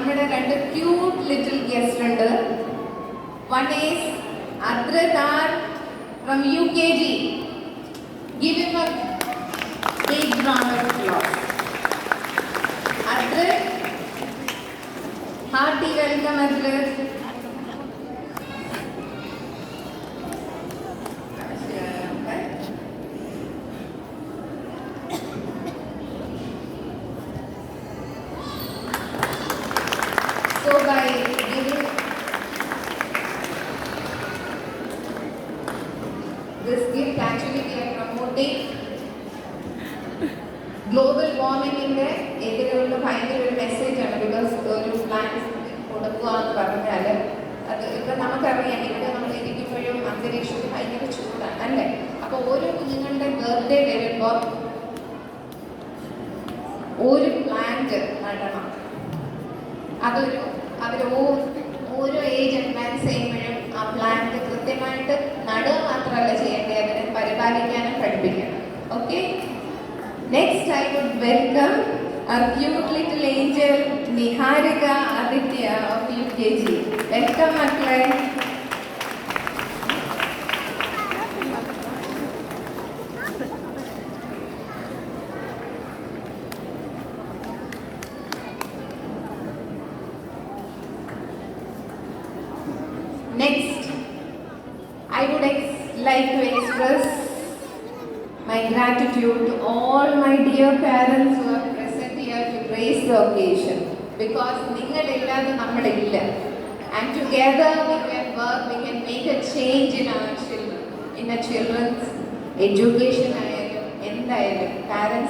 നമ്മുടെ രണ്ട് cute little guest ഉണ്ട്. One is Adradar from UKG. Give him a big round of applause. Adrat, hearty welcome Adrat. So by giving this gift, actually we are promoting global warming ന്റെ എതിരെയുള്ള ഭയങ്കര ഒരു message ആണ്. Because ഒരു plant കൊടുക്കുക എന്ന് പറഞ്ഞാൽ അത് ഇപ്പം നമുക്കറിയാം, ഇവിടെ നമ്മൾ ഇരിക്കുമ്പോഴും അന്തരീക്ഷത്തിൽ ഭയങ്കര ചൂടാണ് അല്ലേ. അപ്പോൾ ഓരോ കുഞ്ഞുങ്ങളുടെ ബർത്ത്ഡേ വരുമ്പോൾ ഒരു പ്ലാന്റ് നടണം. അതൊരു അവർ ഓരോ ഏജ് അഡ്വാൻസ് ചെയ്യുമ്പോഴും ആ പ്ലാന്റ് കൃത്യമായിട്ട് നടുക മാത്രമല്ല ചെയ്യേണ്ടത്, അതിനെ പരിപാലിക്കാനും പഠിപ്പിക്കണം. Okay, next I would welcome our cute little angel Niharika Aditya of UKG. Welcome മക്കളെ. Next, I would like to express my gratitude to all my dear parents who are present here to grace the occasion. Because ningalillade nammalill, and together we can work, we can make a change in our children, in a children's education. Parents